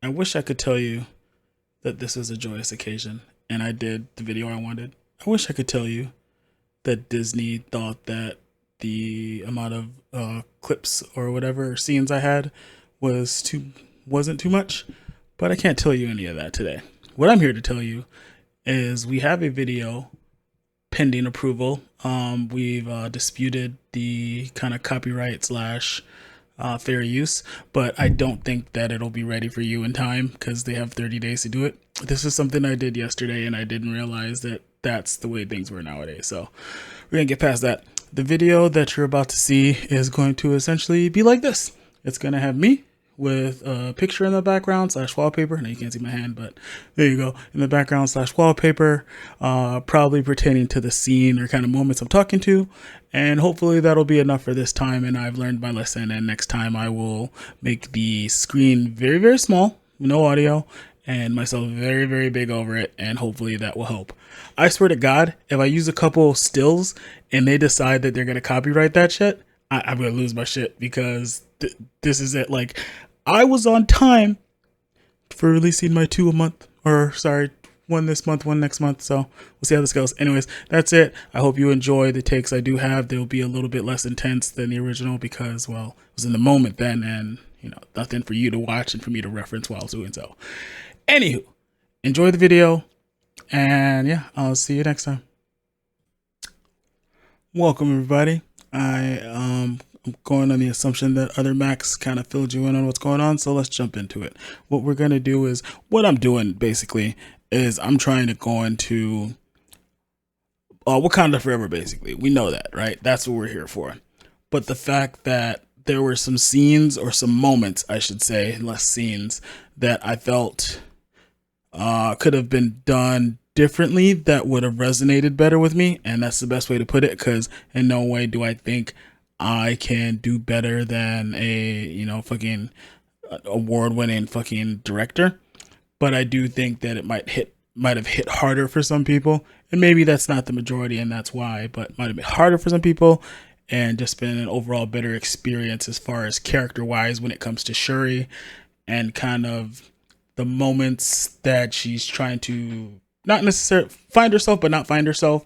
I wish I could tell you that this is a joyous occasion and I did the video I wanted. I wish I could tell you that Disney thought that the amount of clips or whatever scenes I had wasn't too much, but I can't tell you any of that today. What I'm here to tell you is we have a video pending approval. We've disputed the kind of copyright slash fair use, but I don't think that it'll be ready for you in time because they have 30 days to do it. This is something I did yesterday and I didn't realize that that's the way things were nowadays. So we're going to get past that. The video that you're about to see is going to essentially be like this. It's going to have me with a picture in the background slash wallpaper. Now you can't see my hand, but there you go. In the background slash wallpaper, probably pertaining to the scene or kind of moments I'm talking to. And hopefully that'll be enough for this time. And I've learned my lesson. And next time I will make the screen very, very small, no audio, and myself very, very big over it. And hopefully that will help. I swear to God, if I use a couple stills and they decide that they're going to copyright that shit, I'm going to lose my shit because this is it. Like, I was on time for releasing my 2 a month, or sorry, 1 this month, 1 next month. So we'll see how this goes. Anyways, that's it. I hope you enjoy the takes I do have. They'll be a little bit less intense than the original because, well, it was in the moment then and, nothing for you to watch and for me to reference while doing so. Anywho, enjoy the video and yeah, I'll see you next time. Welcome everybody. I'm going on the assumption that other Macs kind of filled you in on what's going on, so let's jump into it. What we're going to do is, what I'm doing basically is I'm trying to go into Wakanda Forever, basically. We know that, right? That's what we're here for. But the fact that there were some scenes, or some moments, I should say, less scenes, that I felt could have been done differently that would have resonated better with me, and that's the best way to put it, because in no way do I think I can do better than a, fucking award-winning fucking director. But I do think that it might have hit harder for some people. And maybe that's not the majority and that's why, but might have been harder for some people and just been an overall better experience as far as character-wise when it comes to Shuri and kind of the moments that she's trying to not necessarily find herself, but not find herself.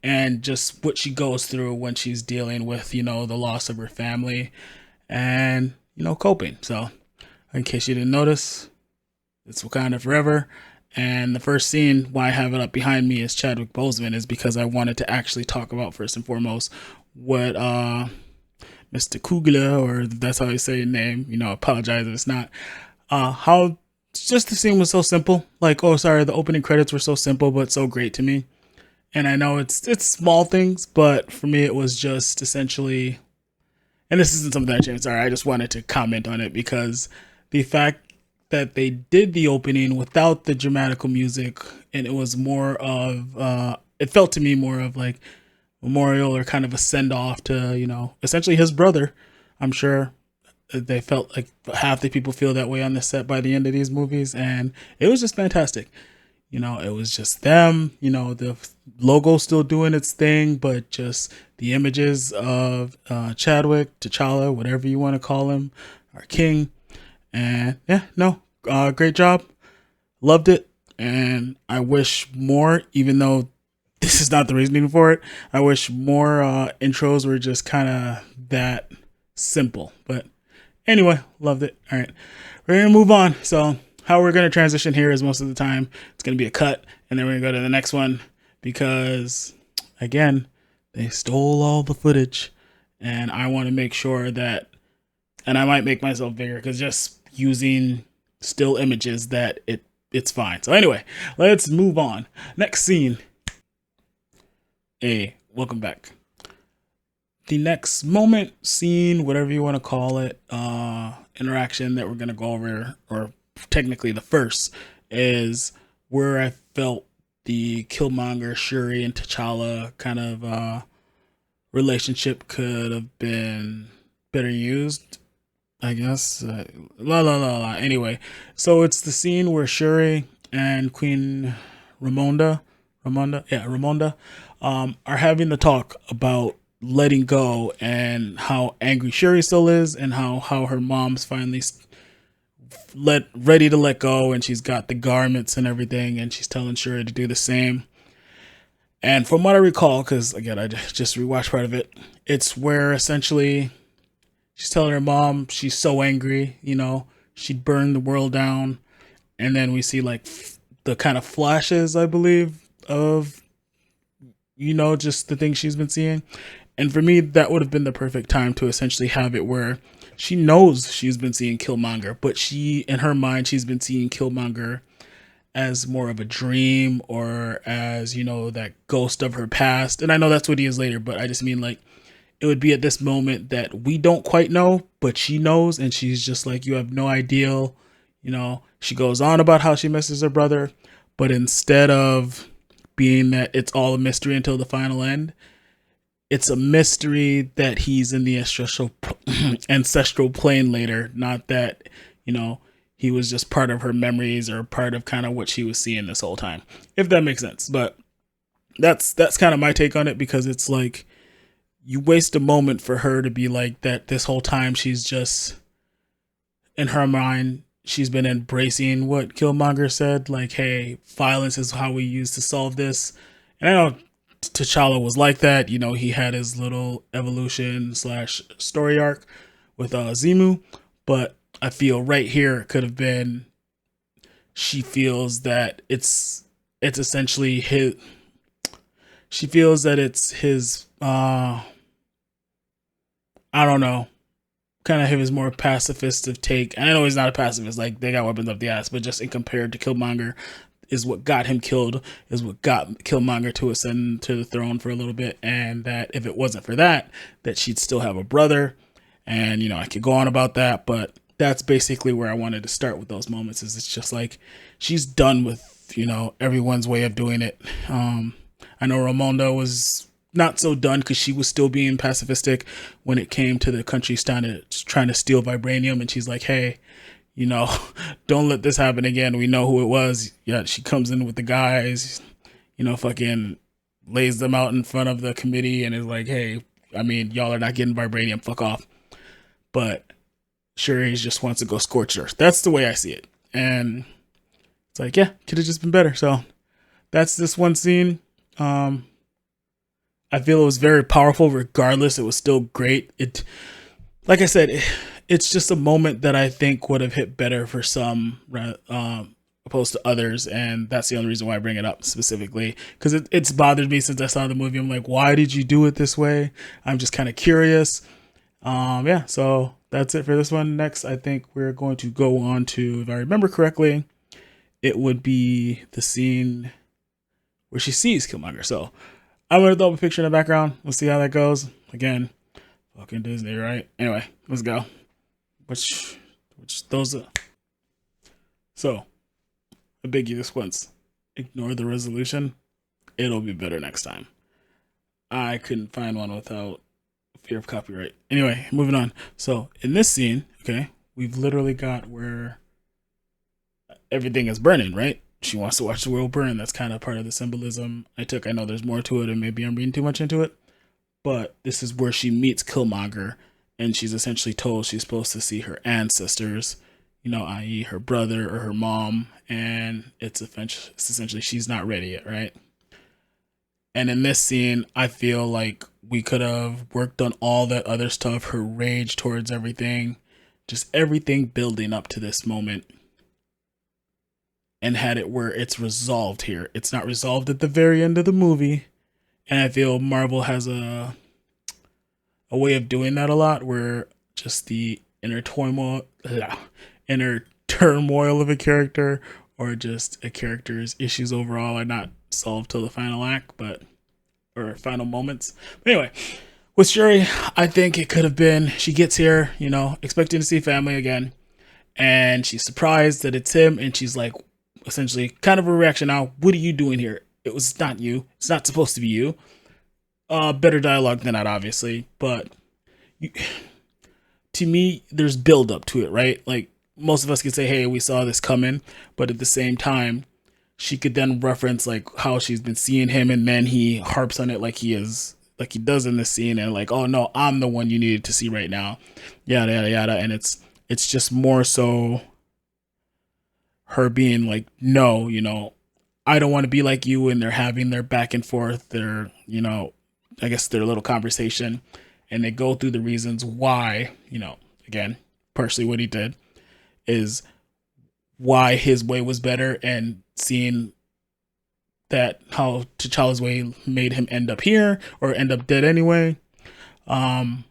And just what she goes through when she's dealing with, the loss of her family and, coping. So in case you didn't notice, it's Wakanda Forever. And the first scene, why I have it up behind me is Chadwick Boseman, is because I wanted to actually talk about first and foremost what Mr. Kugler, or that's how you say his name, I apologize if it's not, how just the scene was so simple. Like, the opening credits were so simple, but so great to me. And I know it's small things, but for me, it was just essentially, and this isn't something I changed. Sorry, I just wanted to comment on it because the fact that they did the opening without the dramatical music, and it was more of, it felt to me more of like memorial or kind of a send off to, essentially his brother. I'm sure they felt like half the people feel that way on the set by the end of these movies, and it was just fantastic. It was just them, the logo still doing its thing, but just the images of Chadwick, T'Challa, whatever you want to call him, our king. And great job. Loved it. And I wish more, even though this is not the reasoning for it, I wish more intros were just kind of that simple. But anyway, loved it. All right, we're going to move on. So how we're going to transition here is most of the time it's going to be a cut and then we're going to go to the next one because, again, they stole all the footage and I want to make sure that, and I might make myself bigger because just using still images that it's fine. So anyway, let's move on. Next scene. Welcome back. The next moment, scene, whatever you want to call it, interaction that we're going to go over, or technically the first, is where I felt the Killmonger, Shuri, and T'Challa kind of relationship could have been better used, I guess. Anyway, so it's the scene where Shuri and Queen Ramonda are having the talk about letting go and how angry Shuri still is and how her mom's finally ready to let go, and she's got the garments and everything, and she's telling Shuri to do the same. And from what I recall, because again I just rewatched part of it, it's where essentially she's telling her mom she's so angry, she'd burn the world down, and then we see like the kind of flashes, I believe, of just the things she's been seeing. And for me, that would have been the perfect time to essentially have it where she knows she's been seeing Killmonger, but in her mind, she's been seeing Killmonger as more of a dream, or as, that ghost of her past. And I know that's what he is later, but I just mean like it would be at this moment that we don't quite know, but she knows, and she's just like, you have no idea. She goes on about how she misses her brother, but instead of being that it's all a mystery until the final end, it's a mystery that he's in the ancestral plane later, not that, he was just part of her memories or part of kind of what she was seeing this whole time, if that makes sense. But that's kind of my take on it, because it's like you waste a moment for her to be like that this whole time. She's just, in her mind, she's been embracing what Killmonger said, like, hey, violence is how we use to solve this. And I know T'Challa was like that. He had his little evolution / story arc with Zemu, but I feel right here it could have been, she feels that it's essentially his, she feels that it's his, I don't know, kind of his more pacifist of take. And I know he's not a pacifist, like they got weapons up the ass, but just in compared to Killmonger, is what got him killed, is what got Killmonger to ascend to the throne for a little bit. And that if it wasn't for that she'd still have a brother. And, I could go on about that, but that's basically where I wanted to start with those moments. Is it's just like, she's done with, everyone's way of doing it. I know Ramonda was not so done, because she was still being pacifistic when it came to the country trying to steal vibranium. And she's like, hey, don't let this happen again. We know who it was. Yeah, she comes in with the guys, fucking lays them out in front of the committee and is like, hey, I mean, y'all are not getting vibranium. Fuck off. But Shuri just wants to go scorch earth. That's the way I see it. And it's like, yeah, could have just been better. So that's this one scene. I feel it was very powerful. Regardless, it was still great. Like I said, it's just a moment that I think would have hit better for some, opposed to others. And that's the only reason why I bring it up specifically, because it's bothered me since I saw the movie. I'm like, why did you do it this way? I'm just kind of curious. Yeah, so that's it for this one. Next, I think we're going to go on to, if I remember correctly, it would be the scene where she sees Killmonger. So I'm going to throw up a picture in the background. We'll see how that goes. Again, fucking Disney, right? Anyway, let's go. Which those are. So, I beg you this once. Ignore the resolution. It'll be better next time. I couldn't find one without fear of copyright. Anyway, moving on. So, in this scene, okay, we've literally got where everything is burning, right? She wants to watch the world burn. That's kind of part of the symbolism I took. I know there's more to it, and maybe I'm reading too much into it. But this is where she meets Killmonger, and she's essentially told she's supposed to see her ancestors, i.e. her brother or her mom, and it's essentially she's not ready yet, right? And in this scene, I feel like we could have worked on all that other stuff, her rage towards everything, just everything building up to this moment, and had it where it's resolved here. It's not resolved at the very end of the movie, and I feel Marvel has a way of doing that a lot, where just the inner turmoil of a character, or just a character's issues overall, are not solved till the final act, or final moments. But anyway, with Shuri, I think it could have been, she gets here, expecting to see family again, and she's surprised that it's him, and she's like, essentially, kind of a reaction now, what are you doing here? It was not you. It's not supposed to be you. Better dialogue than that, obviously, but to me, there's build up to it, right? Like, most of us could say, hey, we saw this coming, but at the same time, she could then reference like how she's been seeing him, and then he harps on it like he does in this scene, and like, oh no, I'm the one you needed to see right now, yada yada yada. And it's just more so her being like, no, I don't want to be like you, and they're having their back and forth, their, I guess their little conversation, and they go through the reasons why, again, partially what he did is why his way was better, and seeing that how T'Challa's way made him end up here or end up dead anyway. Um,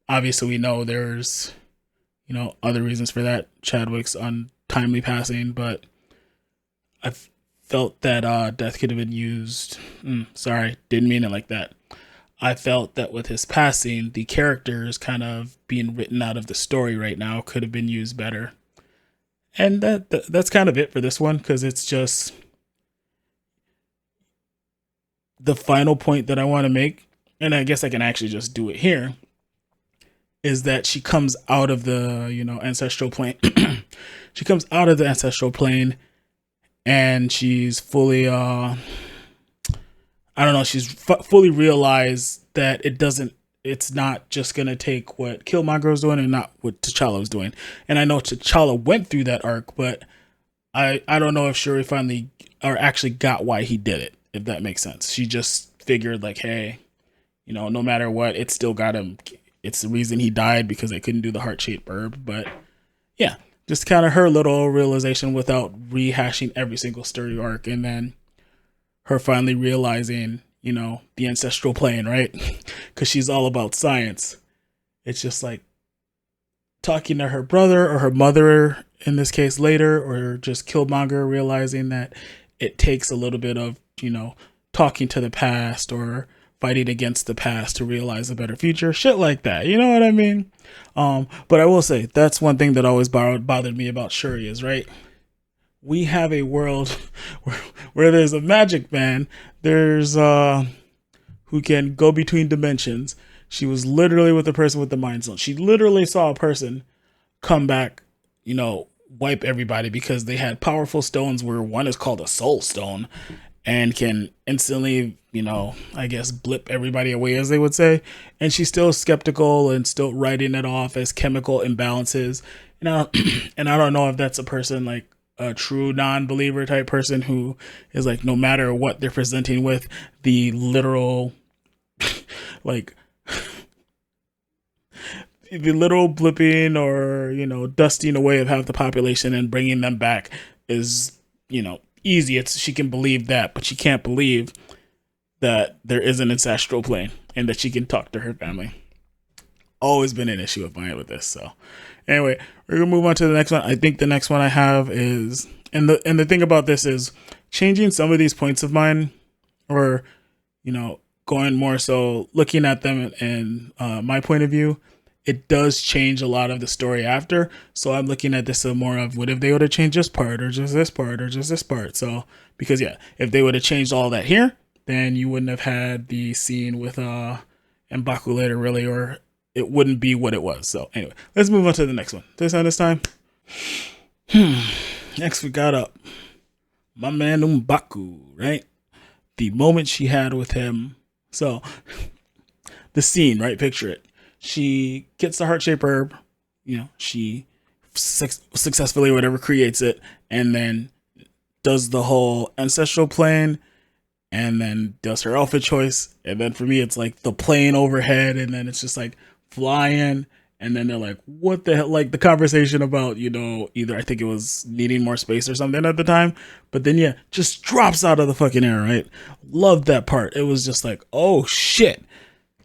Obviously we know there's, other reasons for that. Chadwick's untimely passing, but I felt that death could have been used. Sorry, didn't mean it like that. I felt that with his passing, the characters kind of being written out of the story right now could have been used better. And that's kind of it for this one, because it's just the final point that I want to make, and I guess I can actually just do it here, is that she comes out of the, ancestral plane. She comes out of the ancestral plane, and she's fully, I don't know, she's fully realized that it's not just going to take what Killmonger was doing and not what T'Challa was doing. And I know T'Challa went through that arc, but I don't know if Shuri finally or actually got why he did it, if that makes sense. She just figured like, hey, no matter what, it still got him. It's the reason he died, because they couldn't do the heart-shaped herb. But yeah, just kind of her little realization without rehashing every single story arc. And then her finally realizing, the ancestral plane, right? Because she's all about science. It's just like talking to her brother or her mother in this case later, or just Killmonger realizing that it takes a little bit of, talking to the past or fighting against the past to realize a better future. Shit like that. You know what I mean? But I will say, that's one thing that always bothered me about Shuri is, right? We have a world where there's a magic man. There's who can go between dimensions. She was literally with the person with the mind stone. She literally saw a person come back, wipe everybody because they had powerful stones, where one is called a soul stone and can instantly, I guess blip everybody away, as they would say. And she's still skeptical and still writing it off as chemical imbalances. And I don't know if that's a person like a true non-believer type person who is like, no matter what they're presenting with, the literal like the literal blipping or dusting away of half the population and bringing them back is easy. She can believe that, but she can't believe that there is an ancestral plane and that she can talk to her family. Always been an issue of mine with this. So anyway, we're gonna move on to the next one. I think the next one I have is, and the thing about this is changing some of these points of mine, or going more so looking at them and my point of view. It does change a lot of the story after. So I'm looking at this more of, what if they would have changed this part or just this part or just this part? So, because yeah, if they would have changed all that here, then you wouldn't have had the scene with M'Baku later, really, or it wouldn't be what it was. So anyway, let's move on to the next one. This time. Next we got my man M'Baku, right? The moment she had with him. So the scene, right? Picture it. She gets the heart-shaped herb, she successfully, whatever, creates it, and then does the whole ancestral plane, and then does her outfit choice. And then for me, it's like the plane overhead, and then it's just like flying, and then they're like, what the hell? Like the conversation about, either I think it was needing more space or something at the time, but then yeah, just drops out of the fucking air, right? Loved that part. It was just like, oh shit,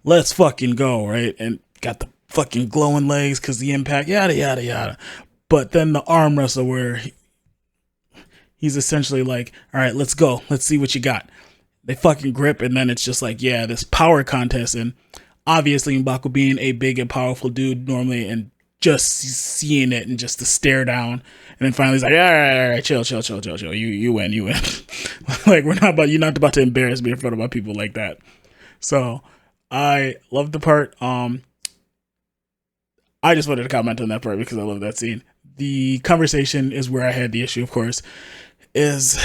let's fucking go, right? And got the fucking glowing legs because the impact, yada, yada, yada. But then the arm wrestle where he's essentially like, all right, let's go. Let's see what you got. They fucking grip, and then it's just like, yeah, this power contest. And obviously M'Baku being a big and powerful dude normally, and just seeing it and just the stare down. And then finally he's like, all right, chill. You win. Like, you're not about to embarrass me in front of my people like that. So I love the part. I just wanted to comment on that part because I love that scene. The conversation is where I had the issue, of course, is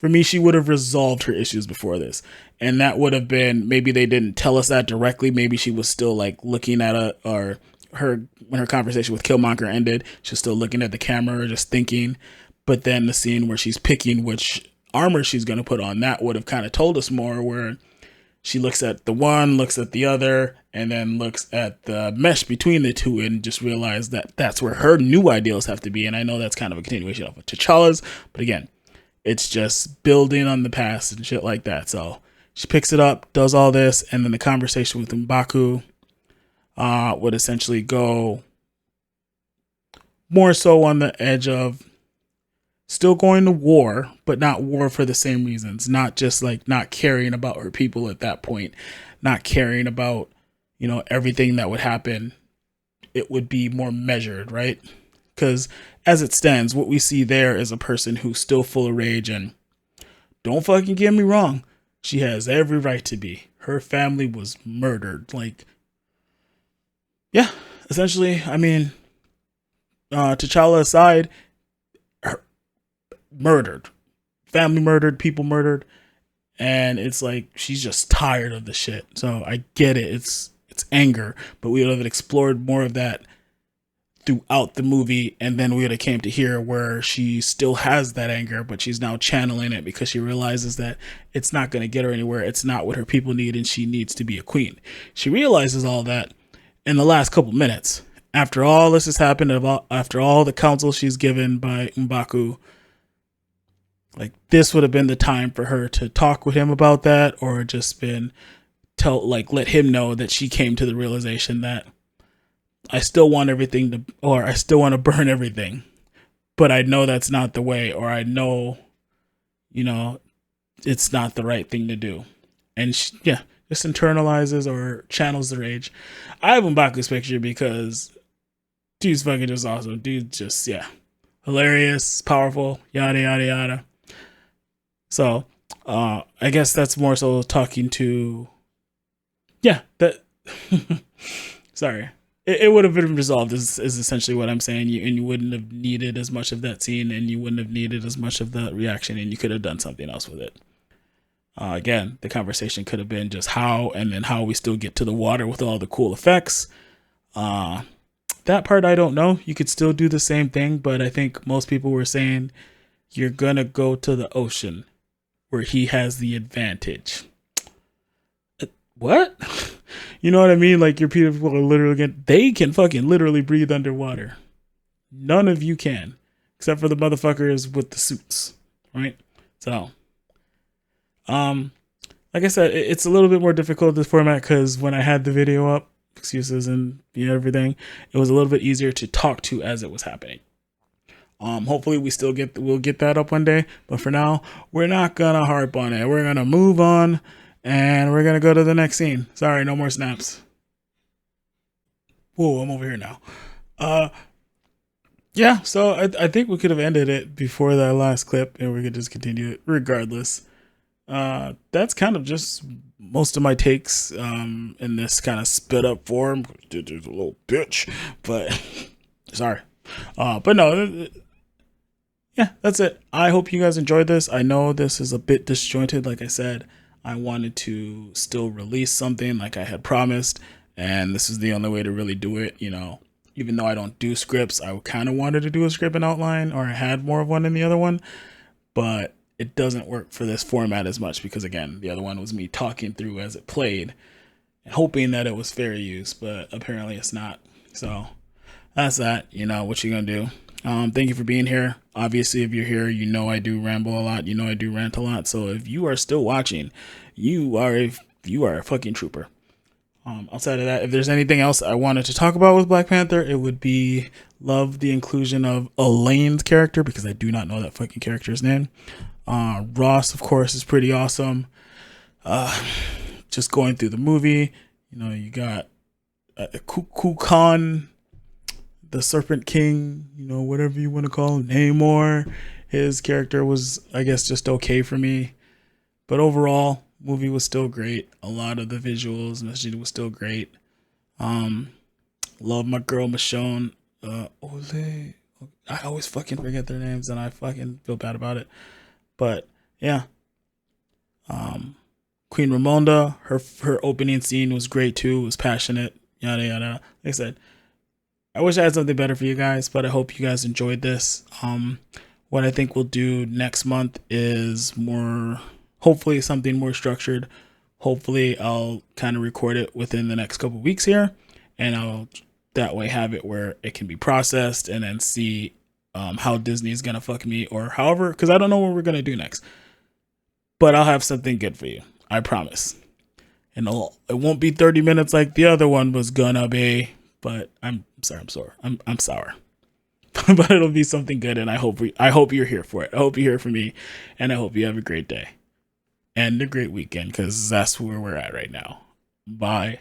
for me, she would have resolved her issues before this. And that would have been, maybe they didn't tell us that directly. Maybe she was still like looking at it, or when her conversation with Killmonger ended, she's still looking at the camera, just thinking. But then the scene where she's picking which armor she's going to put on, that would have kind of told us more, where she looks at the one, looks at the other, and then looks at the mesh between the two and just realized that that's where her new ideals have to be. And I know that's kind of a continuation of T'Challa's, but again, it's just building on the past and shit like that. So she picks it up, does all this, and then the conversation with M'Baku would essentially go more so on the edge of still going to war, but not war for the same reasons. Not just like not caring about her people at that point, not caring about, you know, everything that would happen. It would be more measured, right? Because as it stands, what we see there is a person who's still full of rage, and don't fucking get me wrong, she has every right to be. Her family was murdered. Like, yeah, essentially, I mean, T'Challa aside, murdered, family murdered, people murdered, and it's like she's just tired of the shit. So I get it, it's anger, but we would have explored more of that throughout the movie, and then we would have came to here where she still has that anger, but she's now channeling it because she realizes that it's not going to get her anywhere. It's not what her people need, and she needs to be a queen. She realizes all that in the last couple minutes after all this has happened, after all the counsel she's given by M'Baku. Like, this would have been the time for her to talk with him about that, or just been let him know that she came to the realization that I still want everything to, or I still want to burn everything, but I know that's not the way, or I know, you know, it's not the right thing to do. And she, yeah, just internalizes or channels the rage. I have M'Baku's picture because dude's fucking just awesome. Dude just, yeah, hilarious, powerful, yada, yada, yada. So, I guess that's more so talking to, yeah, that, sorry. It would have been resolved is essentially what I'm saying. You wouldn't have needed as much of that scene, and you wouldn't have needed as much of the reaction, and you could have done something else with it. Again, the conversation could have been just how, and then how we still get to the water with all the cool effects. That part I don't know. You could still do the same thing, but I think most people were saying you're gonna go to the ocean where he has the advantage. What? You know what I mean? Like, your people are literally they can fucking literally breathe underwater. None of you can, except for the motherfuckers with the suits, right? So, like I said, it's a little bit more difficult this format because when I had the video up, excuses and everything, it was a little bit easier to talk to as it was happening. Hopefully we'll get that up one day, but for now, we're not gonna harp on it. We're gonna move on. And we're going to go to the next scene. Sorry, no more snaps. Whoa, I'm over here now. Yeah, so I think we could have ended it before that last clip, and we could just continue it regardless. That's kind of just most of my takes in this kind of sped up form. Dude, there's a little bitch, but sorry. But no, yeah, that's it. I hope you guys enjoyed this. I know this is a bit disjointed, like I said. I wanted to still release something like I had promised, and this is the only way to really do it. You know, even though I don't do scripts, I kind of wanted to do a script and outline, or I had more of one in the other one, but it doesn't work for this format as much because, again, the other one was me talking through as it played and hoping that it was fair use, but apparently it's not. So that's that. You know what you're gonna do. Thank you for being here. Obviously, if you're here, you know I do ramble a lot. You know I do rant a lot. So if you are still watching, you are a fucking trooper. Outside of that, if there's anything else I wanted to talk about with Black Panther, it would be love the inclusion of Elaine's character, because I do not know that fucking character's name. Ross, of course, is pretty awesome. Just going through the movie, you know, you got Kukulkan, the Serpent King, you know, whatever you want to call him, Namor. His character was, I guess, just okay for me. But overall, movie was still great. A lot of the visuals, messaging was still great. Love my girl Michonne. Ole. I always fucking forget their names, and I fucking feel bad about it. But yeah. Queen Ramonda, her opening scene was great too. It was passionate. Yada yada. Like I said, I wish I had something better for you guys, but I hope you guys enjoyed this. What I think we'll do next month is more, hopefully something more structured. Hopefully I'll kind of record it within the next couple weeks here, and I'll that way have it where it can be processed and then see how Disney is gonna fuck me or however, because I don't know what we're gonna do next. But I'll have something good for you, I promise. And it won't be 30 minutes like the other one was gonna be. But I'm sorry. I'm sour. But it'll be something good, and I hope you're here for it. I hope you're here for me, and I hope you have a great day and a great weekend, because that's where we're at right now. Bye.